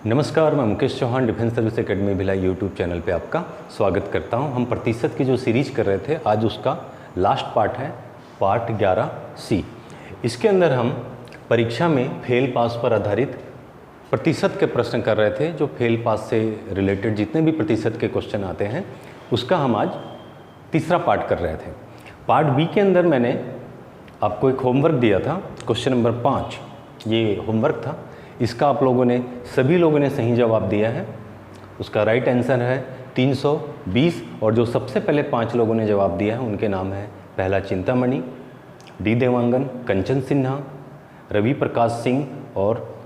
नमस्कार, मैं Mukesh Chauhan defence service academy Bhilai YouTube channel पे आपका स्वागत करता हूं। हम प्रतिशत की जो सीरीज कर रहे थे, आज उसका लास्ट पार्ट है, पार्ट 11C। इसके अंदर हम परीक्षा में फेल पास पर आधारित प्रतिशत के प्रश्न कर रहे थे। जो फेल पास से रिलेटेड जितने भी प्रतिशत के क्वेश्चन आते हैं, उसका हम आज तीसरा पार्ट कर रहे थे। पार्ट बी के अंदर मैंने आपको एक होमवर्क दिया था, क्वेश्चन नंबर 5 ये होमवर्क था। इसका आप लोगों ने सभी लोगों ने सही जवाब दिया है। उसका राइट आंसर है 320 और जो सबसे पहले 5 लोगों ने जवाब दिया है उनके नाम है, पहला चिंतामणि, डी देवांगन, कंचन सिन्हा, रवि प्रकाश सिंह और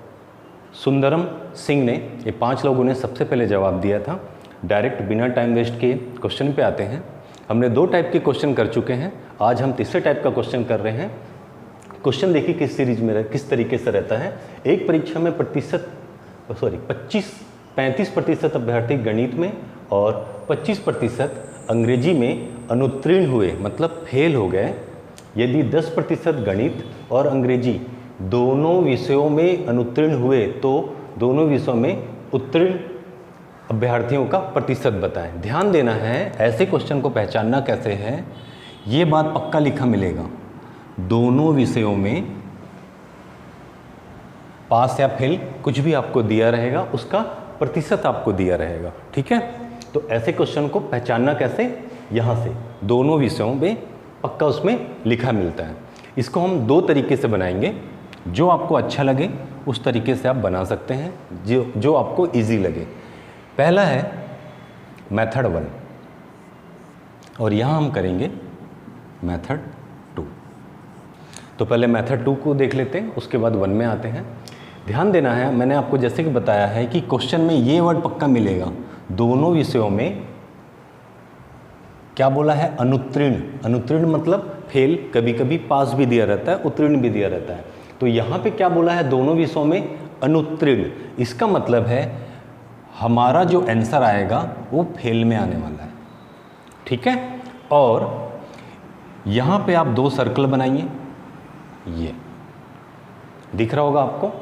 सुंदरम सिंह ने। ये 5 लोगों ने सबसे पहले जवाब दिया था। डायरेक्ट बिना टाइम वेस्ट के क्वेश्चन पे आते हैं। हमने 2 टाइप के क्वेश्चन कर चुके हैं, आज हम तीसरे टाइप का क्वेश्चन कर रहे हैं। क्वेश्चन देखिए किस सीरीज में किस तरीके से रहता है। एक परीक्षा में 35% अभ्यर्थी गणित में और 25% अंग्रेजी में अनुत्तीर्ण हुए, मतलब फेल हो गए। यदि 10% गणित और अंग्रेजी दोनों विषयों में अनुत्तीर्ण हुए तो दोनों विषयों में उत्तीर्ण अभ्यर्थियों का प्रतिशत बताएं। ध्यान देना है, ऐसे क्वेश्चन को पहचानना कैसे है, ये बात पक्का लिखा मिलेगा। दोनों विषयों में पास या फेल कुछ भी आपको दिया रहेगा, उसका प्रतिशत आपको दिया रहेगा, ठीक है। तो ऐसे क्वेश्चन को पहचानना कैसे, यहाँ से दोनों विषयों में पक्का उसमें लिखा मिलता है। इसको हम 2 तरीके से बनाएंगे, जो आपको अच्छा लगे उस तरीके से आप बना सकते हैं, जो आपको इजी लगे। पहला है मेथड 1 और यहाँ हम करेंगे मेथड 2। तो पहले मेथड 2 को देख लेते हैं, उसके बाद 1 में आते हैं। ध्यान देना है, मैंने आपको जैसे कि बताया है कि क्वेश्चन में ये वर्ड पक्का मिलेगा, दोनों विषयों में क्या बोला है, अनुत्तीर्ण। अनुत्तीर्ण मतलब फेल, कभी कभी पास भी दिया रहता है, उत्तीर्ण भी दिया रहता है। तो यहाँ पे क्या बोला है, दोनों विषयों में अनुत्तीर्ण। इसका मतलब है हमारा जो आंसर आएगा वो फेल में आने वाला है, ठीक है। और यहाँ पे आप 2 सर्कल बनाइए, ये दिख रहा होगा आपको।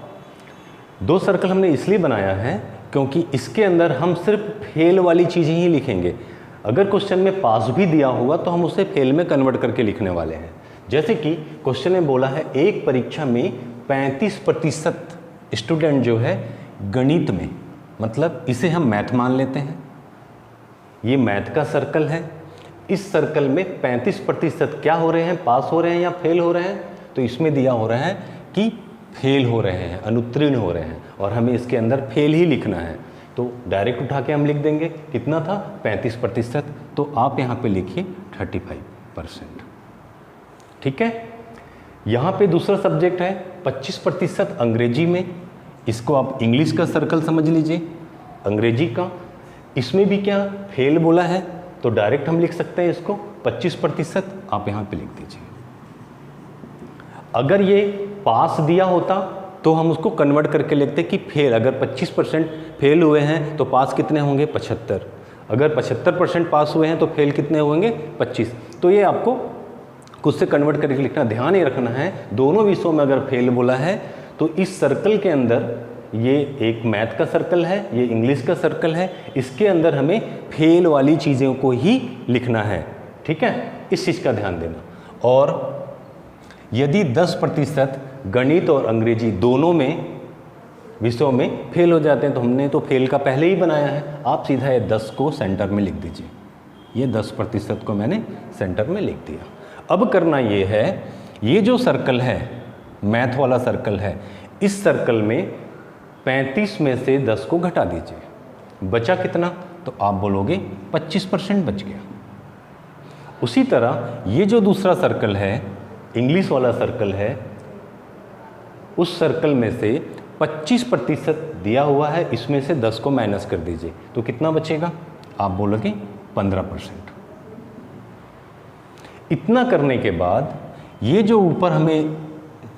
2 सर्कल हमने इसलिए बनाया है क्योंकि इसके अंदर हम सिर्फ फेल वाली चीज़ें ही लिखेंगे। अगर क्वेश्चन में पास भी दिया होगा तो हम उसे फेल में कन्वर्ट करके लिखने वाले हैं। जैसे कि क्वेश्चन में बोला है, एक परीक्षा में 35% स्टूडेंट जो है गणित में, मतलब इसे हम मैथ मान लेते हैं। ये मैथ का सर्कल है। इस सर्कल में 35% क्या हो रहे हैं, पास हो रहे हैं या फेल हो रहे हैं। तो इसमें दिया हो रहा है कि फेल हो रहे हैं, अनुत्तीर्ण हो रहे हैं, और हमें इसके अंदर फेल ही लिखना है। तो डायरेक्ट उठा के हम लिख देंगे, कितना था 35%, तो आप यहाँ पे लिखिए 35%, ठीक है। यहाँ पे दूसरा सब्जेक्ट है 25% अंग्रेजी में, इसको आप इंग्लिश का सर्कल समझ लीजिए, अंग्रेजी का। इसमें भी क्या फेल बोला है, तो डायरेक्ट हम लिख सकते हैं इसको 25%, आप यहाँ पे लिख दीजिए। अगर ये पास दिया होता तो हम उसको कन्वर्ट करके लिखते कि फेल। अगर 25% फेल हुए हैं तो पास कितने होंगे, 75। अगर 75% पास हुए हैं तो फेल कितने होंगे, 25। तो ये आपको खुद से कन्वर्ट करके लिखना। ध्यान ये रखना है, दोनों विषयों में अगर फेल बोला है तो इस सर्कल के अंदर, ये एक मैथ का सर्कल है, ये इंग्लिश का सर्कल है, इसके अंदर हमें फेल वाली चीज़ों को ही लिखना है, ठीक है। इस चीज़ का ध्यान देना। और यदि 10% गणित और अंग्रेजी दोनों में विषयों में फेल हो जाते हैं तो हमने तो फेल का पहले ही बनाया है, आप सीधा ये 10 को सेंटर में लिख दीजिए। ये 10% को मैंने सेंटर में लिख दिया। अब करना ये है, ये जो सर्कल है, मैथ वाला सर्कल है, इस सर्कल में 35 में से 10 को घटा दीजिए। बचा कितना, तो आप बोलोगे 25% बच गया। उसी तरह ये जो दूसरा सर्कल है, इंग्लिश वाला सर्कल है, उस सर्कल में से 25% दिया हुआ है, इसमें से 10 को माइनस कर दीजिए, तो कितना बचेगा, आप बोलोगे 15%। इतना करने के बाद ये जो ऊपर हमें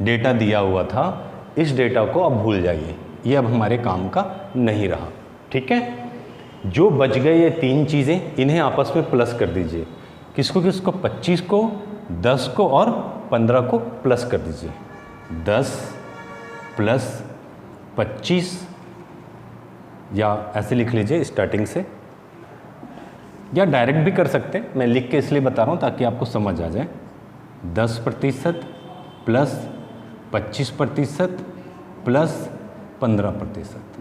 डेटा दिया हुआ था, इस डेटा को अब भूल जाइए, ये अब हमारे काम का नहीं रहा, ठीक है। जो बच गए ये 3 चीज़ें, इन्हें आपस में प्लस कर दीजिए। किसको किसको, 25 को, 10 को और 15 को प्लस कर दीजिए। 10 + 25 या ऐसे लिख लीजिए स्टार्टिंग से, या डायरेक्ट भी कर सकते हैं। मैं लिख के इसलिए बता रहा हूँ ताकि आपको समझ आ जाए। 10% प्लस 25% प्लस 15%,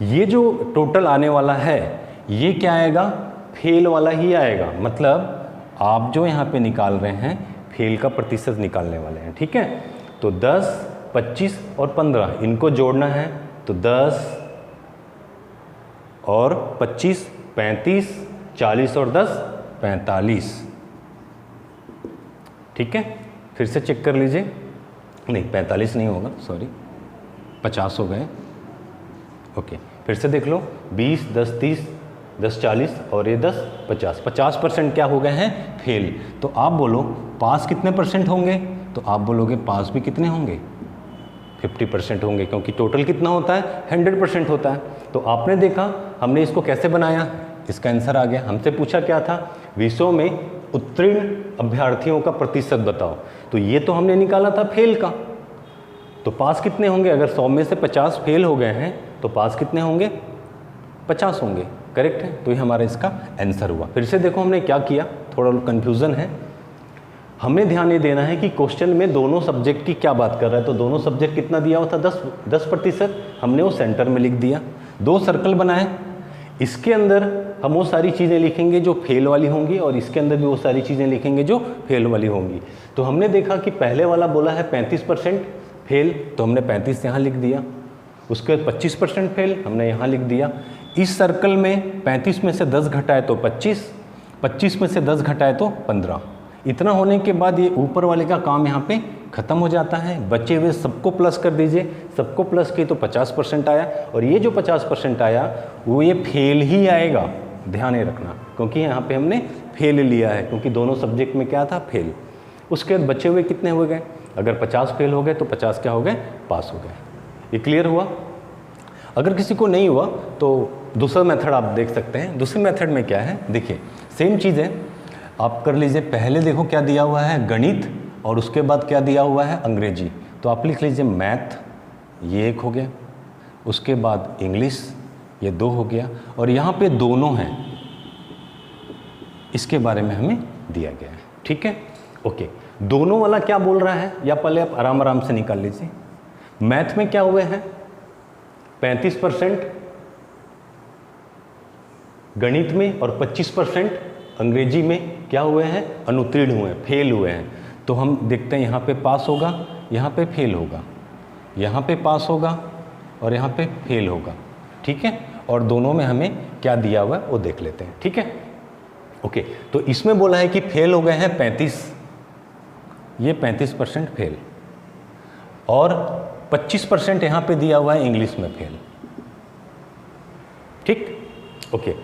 ये जो टोटल आने वाला है ये क्या आएगा, फेल वाला ही आएगा। मतलब आप जो यहाँ पे निकाल रहे हैं फेल का प्रतिशत निकालने वाले हैं, ठीक है। तो 10, 25 और 15 इनको जोड़ना है, तो 10 और 25 35, 40 और 10 45, ठीक है। फिर से चेक कर लीजिए, नहीं 45 नहीं होगा, सॉरी 50 हो गए। ओके, फिर से देख लो, 20, 10 30, 10 40 और ये 10 50, 50% क्या हो गए हैं, फेल। तो आप बोलो पास कितने परसेंट होंगे, तो आप बोलोगे पास भी कितने होंगे, 50% होंगे, क्योंकि टोटल कितना होता है, 100% होता है। तो आपने देखा हमने इसको कैसे बनाया, इसका आंसर आ गया। हमसे पूछा क्या था, विषयों में उत्तीर्ण अभ्यर्थियों का प्रतिशत बताओ, तो ये तो हमने निकाला था फेल का। तो पास कितने होंगे, अगर 100 में से 50 फेल हो गए हैं तो पास कितने होंगे, 50 होंगे, करेक्ट है। तो ये हमारा इसका आंसर हुआ। फिर से देखो हमने क्या किया, थोड़ा कन्फ्यूज़न है। हमें ध्यान ये देना है कि क्वेश्चन में दोनों सब्जेक्ट की क्या बात कर रहा है। तो दोनों सब्जेक्ट कितना दिया हुआ था, 10%, हमने वो सेंटर में लिख दिया। 2 सर्कल बनाए, इसके अंदर हम वो सारी चीज़ें लिखेंगे जो फेल वाली होंगी और इसके अंदर भी वो सारी चीज़ें लिखेंगे जो फेल वाली होंगी। तो हमने देखा कि पहले वाला बोला है 35% फेल, तो हमने 35 यहाँ लिख दिया। उसके बाद 25% फेल हमने यहाँ लिख दिया। इस सर्कल में 35 में से 10 घटाए तो 25, 25 में से 10 घटाए तो 15। इतना होने के बाद ये ऊपर वाले का काम यहाँ पे ख़त्म हो जाता है। बचे हुए सबको प्लस कर दीजिए, सबको प्लस किए तो 50% आया, और ये जो 50% आया वो ये फेल ही आएगा, ध्यान ये रखना, क्योंकि यहाँ पे हमने फेल लिया है, क्योंकि दोनों सब्जेक्ट में क्या था, फेल। उसके बाद बचे हुए कितने हो गए, अगर 50 फेल हो गए तो 50 क्या हो गए, पास हो गए। ये क्लियर हुआ। अगर किसी को नहीं हुआ तो दूसरा मेथड आप देख सकते हैं। दूसरे मेथड में क्या है, देखिए सेम चीज़ है, आप कर लीजिए। पहले देखो क्या दिया हुआ है, गणित, और उसके बाद क्या दिया हुआ है, अंग्रेजी। तो आप लिख लीजिए मैथ, ये 1 हो गया, उसके बाद इंग्लिश, ये 2 हो गया, और यहाँ पे दोनों हैं, इसके बारे में हमें दिया गया है, ठीक है। ओके, दोनों वाला क्या बोल रहा है, या पहले आप आराम आराम से निकाल लीजिए। मैथ में क्या हुए हैं, 35% गणित में और 25% अंग्रेजी में क्या हुए हैं, अनुत्तीर्ण हुए हैं, फेल हुए हैं। तो हम देखते हैं यहाँ पे पास होगा, यहाँ पे फेल होगा, यहाँ पे पास होगा और यहाँ पे फेल होगा, ठीक है। और दोनों में हमें क्या दिया हुआ है वो देख लेते हैं, ठीक है। ओके, तो इसमें बोला है कि फेल हो गए हैं 35, ये 35% फेल, और 25% यहाँ पे दिया हुआ है इंग्लिश में फेल, ठीक। ओके,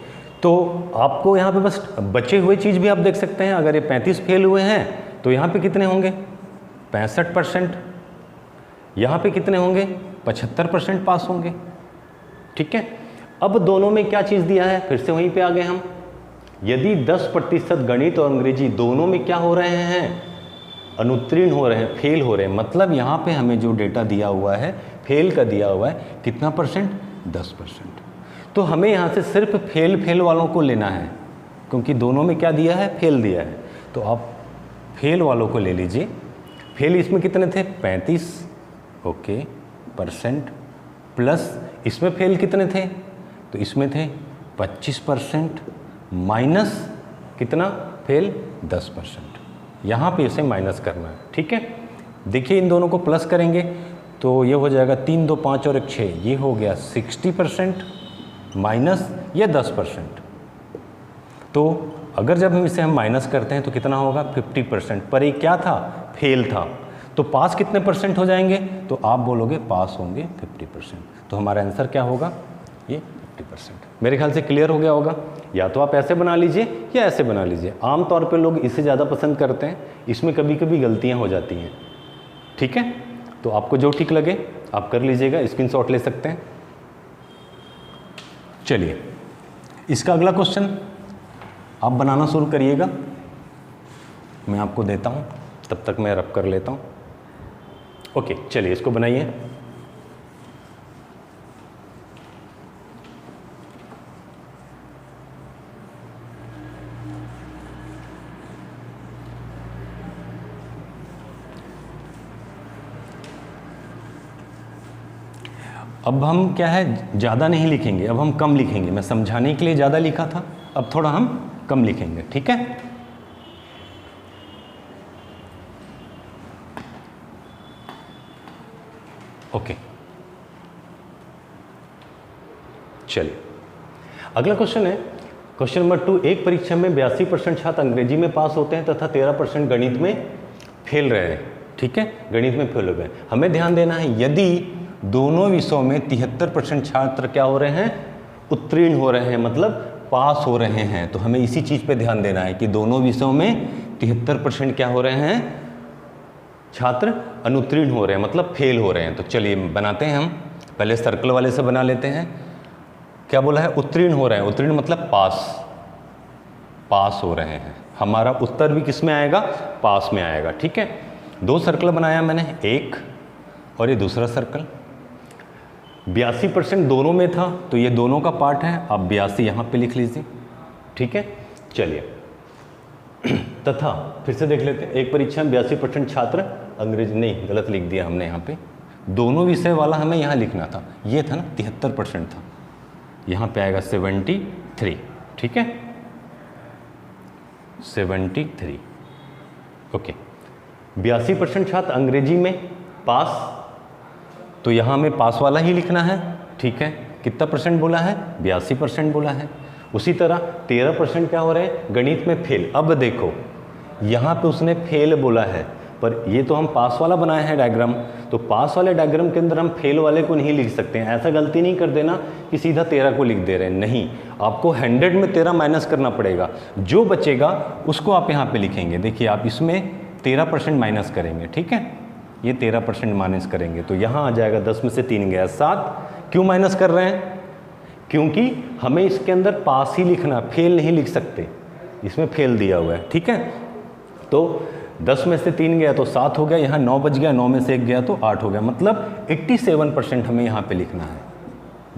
तो आपको यहाँ पे बस बचे हुए चीज़ भी आप देख सकते हैं। अगर ये 35 फेल हुए हैं तो यहाँ पे कितने होंगे, 65%, यहाँ पे कितने होंगे, 75% पास होंगे, ठीक है। अब दोनों में क्या चीज़ दिया है, फिर से वहीं पे आ गए हम। यदि 10% गणित और अंग्रेजी दोनों में क्या हो रहे हैं, अनुत्तीर्ण हो रहे हैं, फेल हो रहे हैं, मतलब यहाँ पे हमें जो डेटा दिया हुआ है फेल का दिया हुआ है कितना परसेंट, 10%। तो हमें यहाँ से सिर्फ फेल वालों को लेना है, क्योंकि दोनों में क्या दिया है, फेल दिया है। तो आप फेल वालों को ले लीजिए। फेल इसमें कितने थे, 35 ओके परसेंट, प्लस इसमें फेल कितने थे, तो इसमें थे 25% माइनस कितना फेल, 10%। यहाँ पे इसे माइनस करना है, ठीक है। देखिए इन दोनों को प्लस करेंगे तो ये हो जाएगा 3 2 5 और 1 6, ये हो गया 60% माइनस ये 10%। तो अगर जब हम इसे माइनस करते हैं तो कितना होगा, 50%। पर ये क्या था, फेल था। तो पास कितने परसेंट हो जाएंगे, तो आप बोलोगे पास होंगे 50%। तो हमारा आंसर क्या होगा, ये 50%। मेरे ख्याल से क्लियर हो गया होगा। या तो आप ऐसे बना लीजिए या ऐसे बना लीजिए। आमतौर पे लोग इसे ज़्यादा पसंद करते हैं, इसमें कभी कभी गलतियाँ हो जाती हैं, ठीक है। तो आपको जो ठीक लगे आप कर लीजिएगा, स्क्रीनशॉट ले सकते हैं। चलिए इसका अगला क्वेश्चन आप बनाना शुरू करिएगा, मैं आपको देता हूँ, तब तक मैं रब कर लेता हूँ। ओके चलिए इसको बनाइए। अब हम क्या है, ज़्यादा नहीं लिखेंगे, अब हम कम लिखेंगे। मैं समझाने के लिए ज़्यादा लिखा था, अब थोड़ा हम कम लिखेंगे, ठीक है। ओके, चलिए अगला क्वेश्चन है, क्वेश्चन नंबर 2। एक परीक्षा में 82% छात्र अंग्रेजी में पास होते हैं तथा 13% गणित में फेल रहे हैं, ठीक है, गणित में फेल हो गए। हमें ध्यान देना है, यदि दोनों विषयों में 73% छात्र क्या हो रहे हैं, उत्तीर्ण हो रहे हैं, मतलब पास हो रहे हैं, तो हमें इसी चीज़ पे ध्यान देना है कि दोनों विषयों में 73% क्या हो रहे हैं, छात्र अनुत्तीर्ण हो रहे हैं, मतलब फेल हो रहे हैं। तो चलिए बनाते हैं, हम पहले सर्कल वाले से बना लेते हैं। क्या बोला है, उत्तीर्ण हो रहे हैं, उत्तीर्ण मतलब पास हो रहे हैं। हमारा उत्तर भी किस में आएगा, पास में आएगा, ठीक है। 2 सर्कल बनाया मैंने, एक और ये दूसरा सर्कल। 82% दोनों में था, तो ये दोनों का पार्ट है, आप 82 यहाँ पे लिख लीजिए, ठीक है। चलिए तथा फिर से देख लेते हैं, एक परीक्षा में 82% छात्र अंग्रेजी, नहीं गलत लिख दिया हमने यहाँ पे, दोनों विषय वाला हमें यहाँ लिखना था, ये था ना 73% था, यहाँ पे आएगा 73, ठीक है, 73। ओके, 82% छात्र अंग्रेजी में पास, तो यहाँ हमें पास वाला ही लिखना है, ठीक है। कितना परसेंट बोला है, 82% बोला है। उसी तरह 13% क्या हो रहे हैं, गणित में फेल। अब देखो यहाँ पे उसने फेल बोला है, पर ये तो हम पास वाला बनाए हैं डायग्राम, तो पास वाले डायग्राम के अंदर हम फेल वाले को नहीं लिख सकते हैं। ऐसा गलती नहीं कर देना कि सीधा 13 को लिख दे रहे हैं, नहीं, आपको 100 में 13 माइनस करना पड़ेगा, जो बचेगा उसको आप यहाँ पे लिखेंगे। देखिए आप इसमें 13% माइनस करेंगे, ठीक है, ये 13% माइनस करेंगे, तो यहाँ आ जाएगा 10 में से 3 गया 7। क्यों माइनस कर रहे हैं, क्योंकि हमें इसके अंदर पास ही लिखना, फेल नहीं लिख सकते, इसमें फेल दिया हुआ है, ठीक है। तो 10 में से 3 गया तो 7 हो गया, यहाँ 9 बच गया, 9 में से 1 गया तो 8 हो गया, मतलब 87% हमें यहाँ पे लिखना है।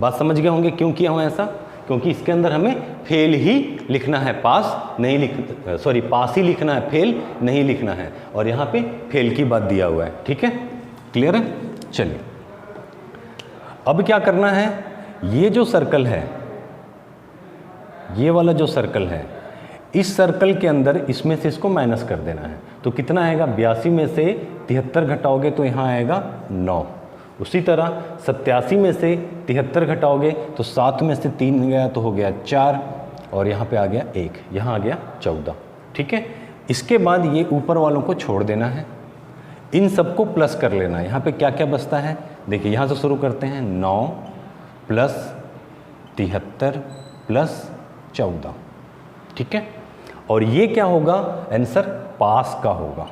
बात समझ गए होंगे क्यों किया हूँ ऐसा, क्योंकि इसके अंदर हमें फेल ही लिखना है, पास नहीं पास ही लिखना है, फेल नहीं लिखना है, और यहाँ पे फेल की बात दिया हुआ है, ठीक है, क्लियर है। चलिए अब क्या करना है, ये जो सर्कल है, ये वाला जो सर्कल है, इस सर्कल के अंदर इसमें से इसको माइनस कर देना है। तो कितना आएगा, 82 में से 73 घटाओगे तो यहाँ आएगा 9। उसी तरह 87 में से 73 घटाओगे तो 7 में से 3 गया तो हो गया 4, और यहाँ पे आ गया 1, यहाँ आ गया 14, ठीक है। इसके बाद ये ऊपर वालों को छोड़ देना है, इन सबको प्लस कर लेना है। यहाँ पे क्या क्या बचता है, देखिए यहाँ से शुरू करते हैं, 9 + 73 + 14, ठीक है, और ये क्या होगा, आंसर पास का होगा,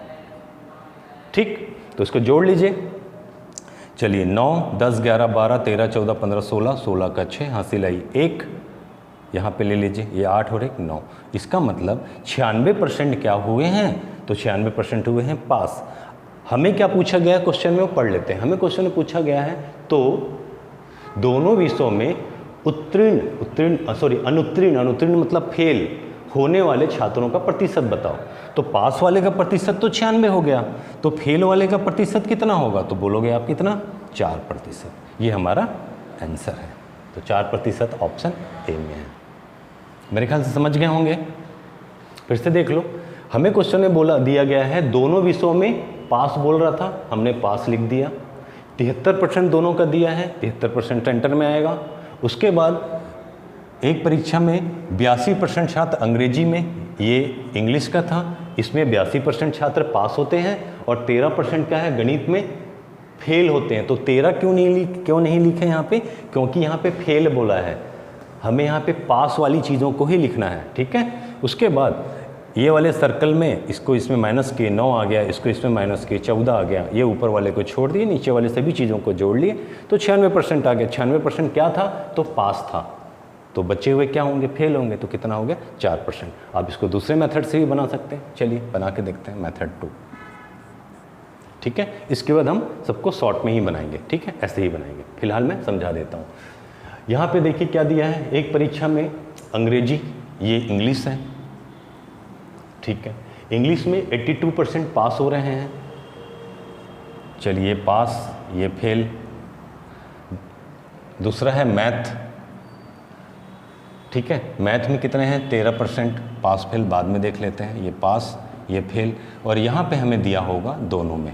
ठीक। तो इसको जोड़ लीजिए, चलिए 9 10 11 12 13 14 15 16, 16 का 6, हासिल आई 1, यहाँ पे ले लीजिए, ये 8 और 1 9। इसका मतलब 96% क्या हुए हैं, तो 96% हुए हैं पास। हमें क्या पूछा गया है क्वेश्चन में, वो पढ़ लेते हैं। हमें क्वेश्चन में पूछा गया है, तो दोनों विषयों में अनुत्तीर्ण मतलब फेल होने वाले छात्रों का प्रतिशत बताओ। तो पास वाले का प्रतिशत तो 96 हो गया, तो फेल वाले का प्रतिशत कितना होगा, तो बोलोगे आप कितना, 4%। ये हमारा आंसर है, तो 4% ऑप्शन ए में है। मेरे ख्याल से समझ गए होंगे। फिर से देख लो, हमें क्वेश्चन में दिया गया है दोनों विषयों में पास बोल रहा था, हमने पास लिख दिया। 73% दोनों का दिया है, 73% एंटर में आएगा। उसके बाद एक परीक्षा में 82% छात्र अंग्रेजी में, ये इंग्लिश का था, इसमें 82% छात्र पास होते हैं और 13% क्या है, गणित में फेल होते हैं। तो 13 क्यों नहीं लिखे यहाँ पे, क्योंकि यहाँ पे फेल बोला है, हमें यहाँ पे पास वाली चीज़ों को ही लिखना है, ठीक है। उसके बाद ये वाले सर्कल में इसको इसमें माइनस किए, 9 आ गया, इसको इसमें माइनस किए, 14 आ गया, ये ऊपर वाले को छोड़ दिए, नीचे वाले सभी चीज़ों को जोड़ लिए, तो 96% आ गया। 96% क्या था, तो पास था, तो बचे हुए क्या होंगे, फेल होंगे, तो कितना हो गया, 4%। आप इसको दूसरे मेथड से भी बना सकते हैं, चलिए बना के देखते हैं, मेथड 2, ठीक है। इसके बाद हम सबको शॉर्ट में ही बनाएंगे, ठीक है, ऐसे ही बनाएंगे। फिलहाल मैं समझा देता हूँ। यहाँ पे देखिए क्या दिया है, एक परीक्षा में अंग्रेजी, ये इंग्लिश है, ठीक है। इंग्लिश में 82% पास हो रहे हैं, चलिए पास, ये फेल। दूसरा है मैथ, ठीक है। मैथ में कितने हैं 13%, पास फेल बाद में देख लेते हैं, ये पास ये फेल, और यहाँ पे हमें दिया होगा दोनों में,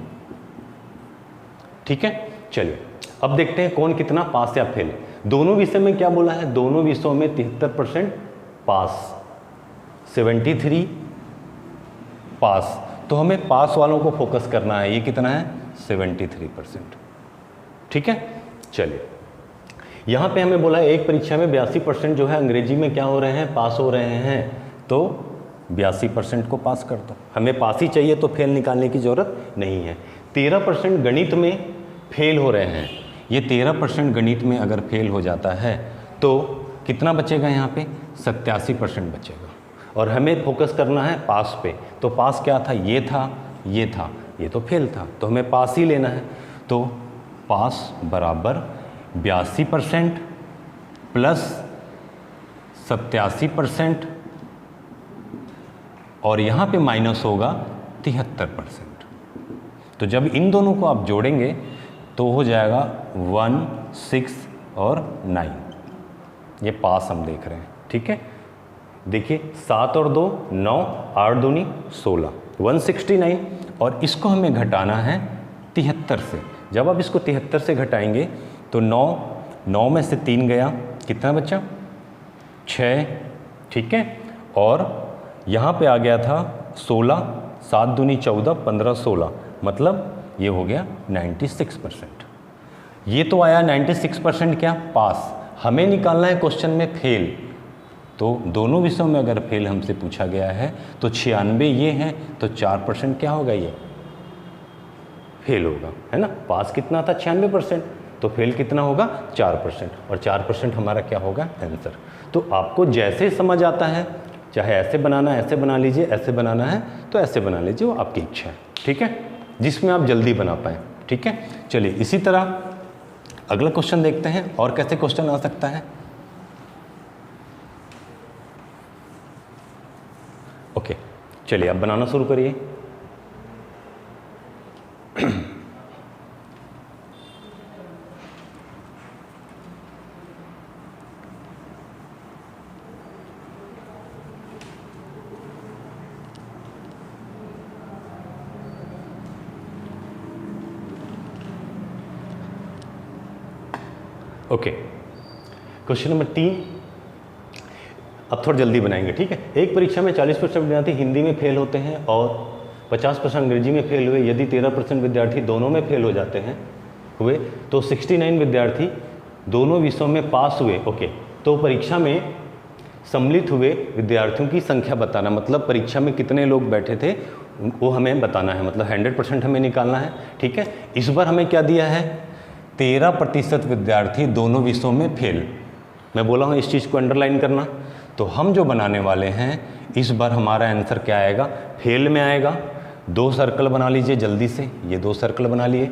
ठीक है। चलिए अब देखते हैं कौन कितना पास या फेल। दोनों विषय में क्या बोला है, दोनों विषयों में 73% पास, 73 पास, तो हमें पास वालों को फोकस करना है। ये कितना है 73%, ठीक है। चलिए यहाँ पे हमें बोला है एक परीक्षा में 82% जो है अंग्रेजी में क्या हो रहे हैं, पास हो रहे हैं, तो 82% को पास कर दो। हमें पास ही चाहिए तो फेल निकालने की ज़रूरत नहीं है। 13% गणित में फेल हो रहे हैं, ये 13% गणित में अगर फेल हो जाता है तो कितना बचेगा, यहाँ पे 87% बचेगा, और हमें फोकस करना है पास पे। तो पास क्या था, ये था, ये था, ये तो फेल था, तो हमें पास ही लेना है। तो पास बराबर 82% प्लस 87%, और यहाँ पे माइनस होगा 73%। तो जब इन दोनों को आप जोड़ेंगे तो हो जाएगा 1, 6 और 9, ये पास हम देख रहे हैं, ठीक है। देखिए 7 और 2 9, 8 दूनी 16, 169, और इसको हमें घटाना है 73 से। जब आप इसको 73 से घटाएंगे तो 9 में से 3 गया, कितना बचा 6, ठीक है। और यहाँ पे आ गया था 16, 7 दूनी 14, 15 16, मतलब ये हो गया 96%। ये तो आया 96% क्या, पास। हमें निकालना है क्वेश्चन में फेल, तो दोनों विषयों में अगर फेल हमसे पूछा गया है तो 96 ये है, तो 4% क्या होगा, ये फेल होगा, है ना। पास कितना था 96%, तो फेल कितना होगा 4%, और 4% हमारा क्या होगा आंसर। तो आपको जैसे समझ आता है, चाहे ऐसे बनाना है ऐसे बना लीजिए, ऐसे बनाना है तो ऐसे बना लीजिए, वो आपकी इच्छा है, ठीक है, जिसमें आप जल्दी बना पाएँ, ठीक है। चलिए इसी तरह अगला क्वेश्चन देखते हैं और कैसे क्वेश्चन आ सकता है। ओके, चलिए अब बनाना शुरू करिए। ओके, क्वेश्चन नंबर 3, अब थोड़ा जल्दी बनाएंगे, ठीक है। एक परीक्षा में 40% विद्यार्थी हिंदी में फेल होते हैं और 50% अंग्रेजी में फेल हुए। यदि 13% विद्यार्थी दोनों में फेल हो जाते हैं हुए तो 69 विद्यार्थी दोनों विषयों में पास हुए। ओके, तो परीक्षा में सम्मिलित हुए विद्यार्थियों की संख्या बताना, मतलब परीक्षा में कितने लोग बैठे थे वो हमें बताना है, मतलब 100% हमें निकालना है, ठीक है। इस बार हमें क्या दिया है, 13% विद्यार्थी दोनों विषयों में फेल। मैं बोला हूँ इस चीज़ को अंडरलाइन करना। तो हम जो बनाने वाले हैं इस बार हमारा आंसर क्या आएगा, फेल में आएगा। 2 सर्कल बना लीजिए जल्दी से, ये 2 सर्कल बना लिए।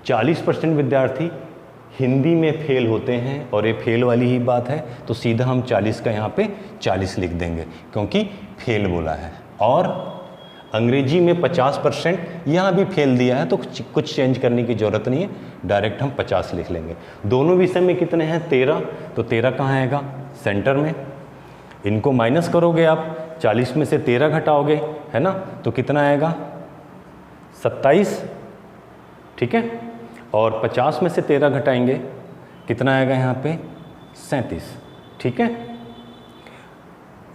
40% विद्यार्थी हिंदी में फेल होते हैं और ये फेल वाली ही बात है, तो सीधा हम 40 का यहाँ पे 40 लिख देंगे क्योंकि फेल बोला है। और अंग्रेजी में 50%, यहाँ भी फेल दिया है तो कुछ चेंज करने की ज़रूरत नहीं है, डायरेक्ट हम 50 लिख लेंगे। दोनों विषय में कितने हैं 13, तो 13 कहाँ आएगा, सेंटर में। इनको माइनस करोगे आप, 40 में से 13 घटाओगे, है ना, तो कितना आएगा 27, ठीक है। और 50 में से 13 घटाएंगे, कितना आएगा यहाँ पे 37, ठीक है।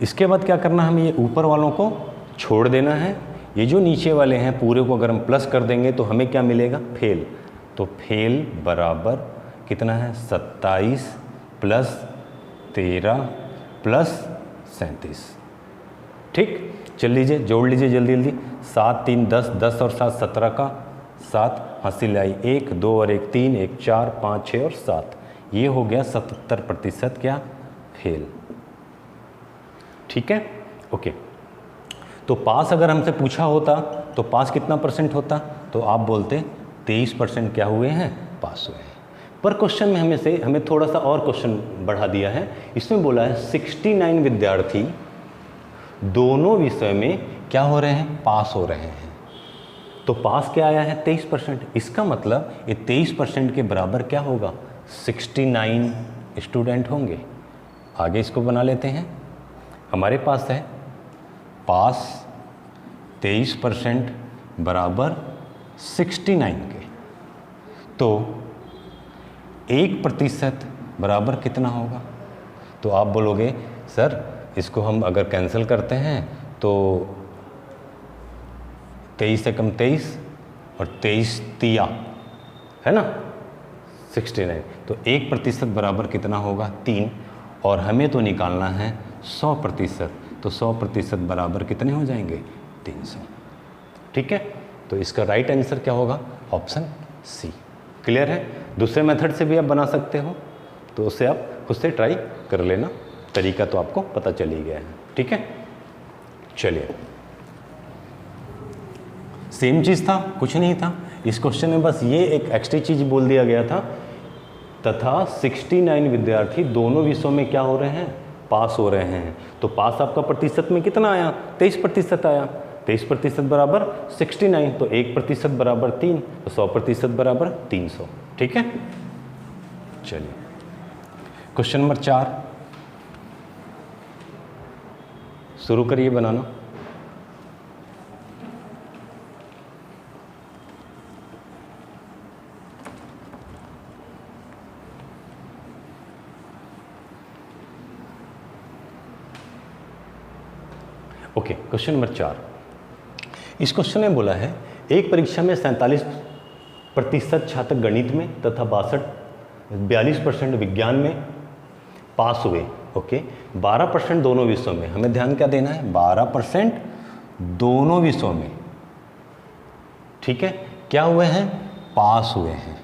इसके बाद क्या करना, हमें ये ऊपर वालों को छोड़ देना है। ये जो नीचे वाले हैं पूरे को अगर हम प्लस कर देंगे तो हमें क्या मिलेगा, फेल। तो फेल बराबर कितना है 27 प्लस 13 प्लस 37, ठीक। चल लीजिए, जोड़ लीजिए जल्दी जल्दी। 7 3 10, 10 और 7 17 का 7, हंसी लाई 1 2 और 1 3, 1 4 5 6 और 7, ये हो गया 77% क्या, फेल, ठीक है। ओके, तो पास अगर हमसे पूछा होता तो पास कितना परसेंट होता, तो आप बोलते 23% क्या हुए हैं, पास हुए हैं। पर क्वेश्चन में हमें थोड़ा सा और क्वेश्चन बढ़ा दिया है। इसमें बोला है 69 विद्यार्थी दोनों विषय में क्या हो रहे हैं, पास हो रहे हैं। तो पास क्या आया है 23%, इसका मतलब ये 23% के बराबर क्या होगा, 69 स्टूडेंट होंगे। आगे इसको बना लेते हैं। हमारे पास है पास 23% बराबर 69 के, तो 1% बराबर कितना होगा? तो आप बोलोगे सर इसको हम अगर कैंसिल करते हैं तो 23 से कम 23 और 23 तिया है ना 69, तो 1% बराबर कितना होगा? 3। और हमें तो निकालना है 100%, तो 100% बराबर कितने हो जाएंगे? 300। ठीक है, तो इसका राइट आंसर क्या होगा? Option C. क्लियर है? दूसरे मेथड से भी आप बना सकते हो, तो उससे आप खुद से ट्राई कर लेना, तरीका तो आपको पता चल ही गया है। ठीक है, चलिए सेम चीज़ था, कुछ नहीं था इस क्वेश्चन में, बस ये एक एक्स्ट्रा चीज़ बोल दिया गया था। तथा 69 विद्यार्थी दोनों विषयों में क्या हो रहे हैं? पास हो रहे हैं। तो पास आपका प्रतिशत में कितना आया? 23% आया। 23% बराबर 69, तो 1% बराबर 3, तो 100% बराबर 300। ठीक है, चलिए क्वेश्चन नंबर 4 शुरू करिए बनाना। Okay, question number 4। इस क्वेश्चन में बोला है एक परीक्षा में 47% छात्र गणित में तथा 42% विज्ञान में पास हुए। ओके, 12% दोनों विषयों में। हमें ध्यान क्या देना है? 12% दोनों विषयों में। ठीक है, क्या हुए हैं? पास हुए हैं।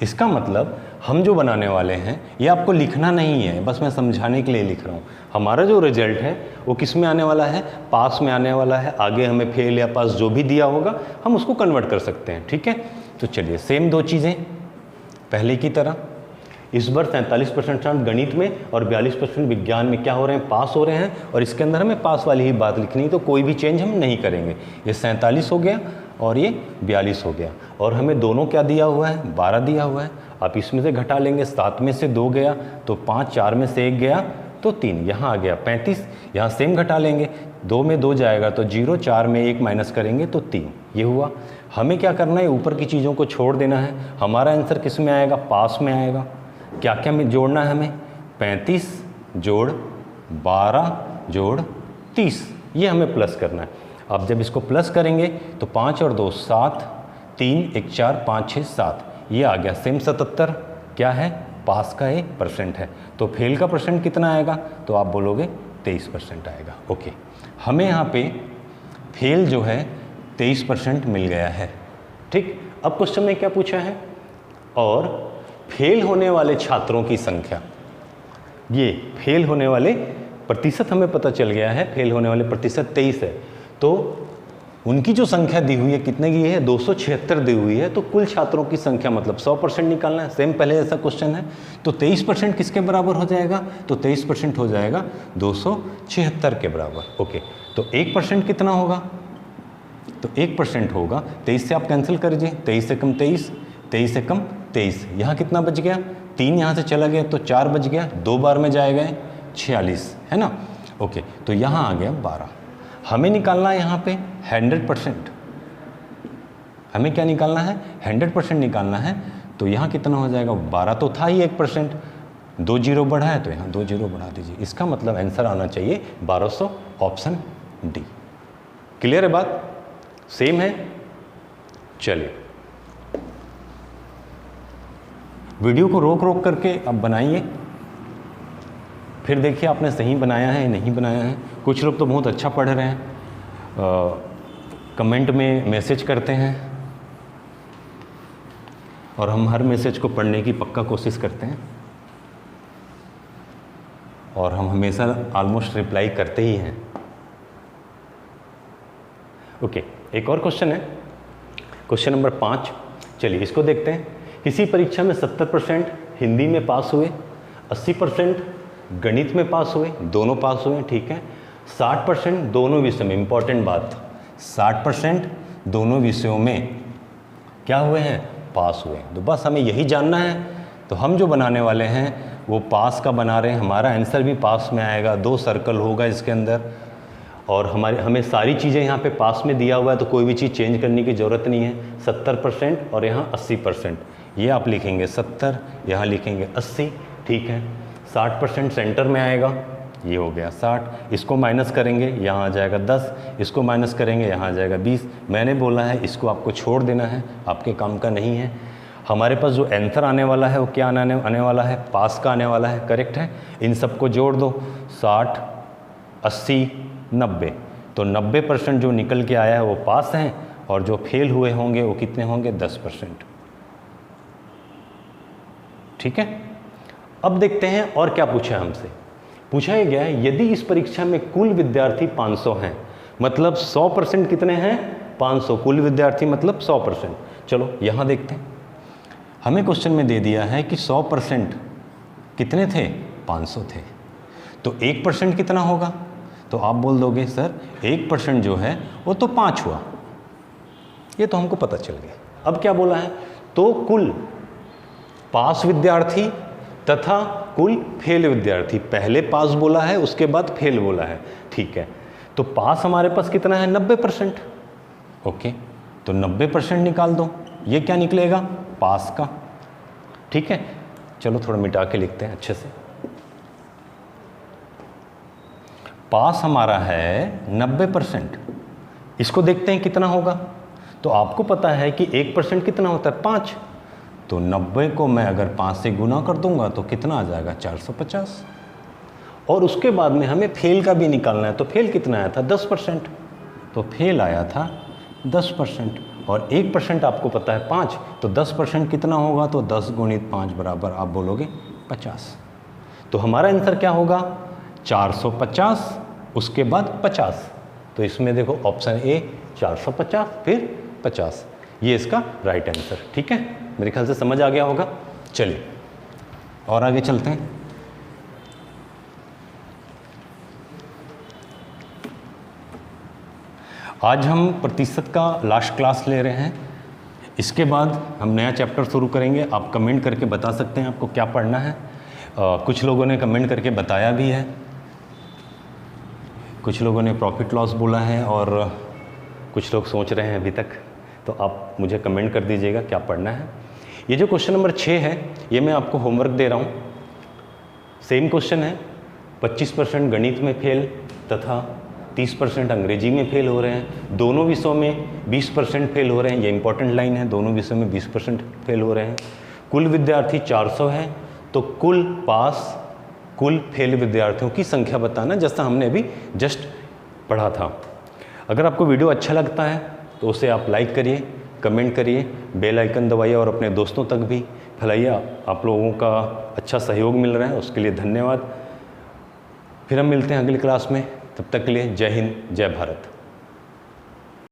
इसका मतलब हम जो बनाने वाले हैं ये आपको लिखना नहीं है, बस मैं समझाने के लिए लिख रहा हूँ। हमारा जो रिजल्ट है वो किस में आने वाला है? पास में आने वाला है। आगे हमें फेल या पास जो भी दिया होगा हम उसको कन्वर्ट कर सकते हैं। ठीक है, तो चलिए सेम दो चीज़ें पहले की तरह। इस बार 47% छात्र गणित में और 42% विज्ञान में क्या हो रहे हैं? पास हो रहे हैं। और इसके अंदर हमें पास वाली ही बात लिखनी है, तो कोई भी चेंज हम नहीं करेंगे। ये 47 हो गया और ये 42 हो गया। और हमें दोनों क्या दिया हुआ है? 12 दिया हुआ है। आप इसमें से घटा लेंगे, 7 में से 2 गया तो 5, 4 में से 1 गया तो 3, यहाँ आ गया 35। यहाँ सेम घटा लेंगे, 2 में 2 जाएगा तो 0, 4 में 1 माइनस करेंगे तो 3। ये हुआ। हमें क्या करना है? ऊपर की चीज़ों को छोड़ देना है। हमारा आंसर किस में आएगा? पास में आएगा। क्या क्या में जोड़ना है हमें? 35 जोड़ 12 जोड़ 30, ये हमें प्लस करना है। अब जब इसको प्लस करेंगे तो 5 और 2 7, 3 1 4 5 6 7, ये आ गया सेम 77। क्या है? पास का 1% है। तो फेल का परसेंट कितना आएगा? तो आप बोलोगे 23% आएगा। ओके, हमें यहाँ पे फेल जो है 23% मिल गया है। ठीक, अब क्वेश्चन में क्या पूछा है? और फेल होने वाले छात्रों की संख्या, ये फेल होने वाले प्रतिशत हमें पता चल गया है, फेल होने वाले प्रतिशत 23 है। तो उनकी जो संख्या दी हुई है कितने की है? 276 दी हुई है। तो कुल छात्रों की संख्या मतलब 100% निकालना है। सेम पहले जैसा क्वेश्चन है। तो 23% किसके बराबर हो जाएगा? तो 23% हो जाएगा 276 के बराबर। ओके, तो 1% कितना होगा? तो 1% होगा 23 से आप कैंसिल कर दीजिए। 23 से कम 23, 23 से कम 23, यहाँ कितना बच गया? 3 यहाँ से चला गया तो 4 बच गया, 2 बार में जाएगा 46, है ना। ओके, तो यहाँ आ गया 12। हमें निकालना है यहाँ पे 100%। हमें क्या निकालना है? 100% निकालना है। तो यहाँ कितना हो जाएगा? 12 तो था ही 1%, 2 जीरो बढ़ा है तो यहाँ 2 जीरो बढ़ा दीजिए। इसका मतलब आंसर आना चाहिए 1200, ऑप्शन डी। क्लियर है बात? सेम है। चलिए वीडियो को रोक रोक करके अब बनाइए, फिर देखिए आपने सही बनाया है नहीं बनाया है। कुछ लोग तो बहुत अच्छा पढ़ रहे हैं, कमेंट में मैसेज करते हैं और हम हर मैसेज को पढ़ने की पक्का कोशिश करते हैं और हम हमेशा ऑलमोस्ट रिप्लाई करते ही हैं। ओके, एक और क्वेश्चन है, क्वेश्चन नंबर 5। चलिए इसको देखते हैं। किसी परीक्षा में 70% हिंदी में पास हुए, 80% गणित में पास हुए, दोनों पास हुए, ठीक है। 60% दोनों विषयों में, इंपॉर्टेंट बात, 60% दोनों विषयों में क्या हुए हैं? पास हुए। तो बस हमें यही जानना है तो हम जो बनाने वाले हैं वो पास का बना रहे हैं। हमारा आंसर भी पास में आएगा, 2 सर्कल होगा इसके अंदर, और हमें सारी चीज़ें यहाँ पे पास में दिया हुआ है, तो कोई भी चीज़ चेंज करने की ज़रूरत नहीं है। 70% और यहाँ 80%, ये आप लिखेंगे 70, यहाँ लिखेंगे 80, ठीक है। 60% सेंटर में आएगा, ये हो गया 60, इसको माइनस करेंगे यहाँ आ जाएगा 10, इसको माइनस करेंगे यहाँ आ जाएगा 20। मैंने बोला है इसको आपको छोड़ देना है, आपके काम का नहीं है। हमारे पास जो आंसर आने वाला है वो क्या आने वाला है, पास का आने वाला है, करेक्ट है। इन सबको जोड़ दो, 60, 80, 90, तो 90% जो निकल के आया है वो पास हैं, और जो फेल हुए होंगे वो कितने होंगे, 10%, ठीक है। अब देखते हैं और क्या पूछा है हमसे। पूछा गया है यदि इस परीक्षा में कुल विद्यार्थी 500 हैं, मतलब 100% कितने हैं, 500, कुल विद्यार्थी मतलब 100%। चलो यहाँ देखते हैं, हमें क्वेश्चन में दे दिया है कि 100% कितने थे, 500 थे, तो 1% कितना होगा। तो आप बोल दोगे सर 1% जो है वो तो 5 हुआ, ये तो हमको पता चल गया। अब क्या बोला है, तो कुल पास विद्यार्थी तथा कुल फेल विद्यार्थी, पहले पास बोला है उसके बाद फेल बोला है, ठीक है। तो पास हमारे पास कितना है, 90%, ओके, तो 90% निकाल दो, ये क्या निकलेगा, पास का, ठीक है। चलो थोड़ा मिटा के लिखते हैं अच्छे से। पास हमारा है 90%, इसको देखते हैं कितना होगा। तो आपको पता है कि 1% कितना होता है, 5, तो 90 को मैं अगर 5 से गुना कर दूंगा तो कितना आ जाएगा, 450। और उसके बाद में हमें फेल का भी निकालना है, तो फेल कितना आया था, 10%, तो फेल आया था 10%, और 1% आपको पता है 5, तो 10% कितना होगा, तो 10 गुणित 5 बराबर आप बोलोगे 50। तो हमारा आंसर क्या होगा, 450, उसके बाद 50। तो इसमें देखो ऑप्शन ए 450 फिर 50, ये इसका राइट आंसर, ठीक है। मेरे ख्याल से समझ आ गया होगा। चलिए और आगे चलते हैं। आज हम प्रतिशत का लास्ट क्लास ले रहे हैं, इसके बाद हम नया चैप्टर शुरू करेंगे। आप कमेंट करके बता सकते हैं आपको क्या पढ़ना है। कुछ लोगों ने कमेंट करके बताया भी है, कुछ लोगों ने प्रॉफिट लॉस बोला है, और कुछ लोग सोच रहे हैं अभी तक। तो आप मुझे कमेंट कर दीजिएगा क्या पढ़ना है। ये जो क्वेश्चन नंबर 6 है, ये मैं आपको होमवर्क दे रहा हूँ। सेम क्वेश्चन है, 25% गणित में फेल तथा 30% अंग्रेजी में फेल हो रहे हैं। दोनों विषयों में 20% फेल हो रहे हैं, ये इंपॉर्टेंट लाइन है, दोनों विषयों में 20% फेल हो रहे हैं। कुल विद्यार्थी 400 हैं, तो कुल पास कुल फेल विद्यार्थियों की संख्या बताना, जैसा हमने अभी जस्ट पढ़ा था। अगर आपको वीडियो अच्छा लगता है तो उसे आप लाइक करिए, कमेंट करिए, बेल आइकन दबाइए और अपने दोस्तों तक भी फैलाइए। आप लोगों का अच्छा सहयोग मिल रहा है, उसके लिए धन्यवाद। फिर हम मिलते हैं अगली क्लास में, तब तक के लिए जय हिंद, जय भारत।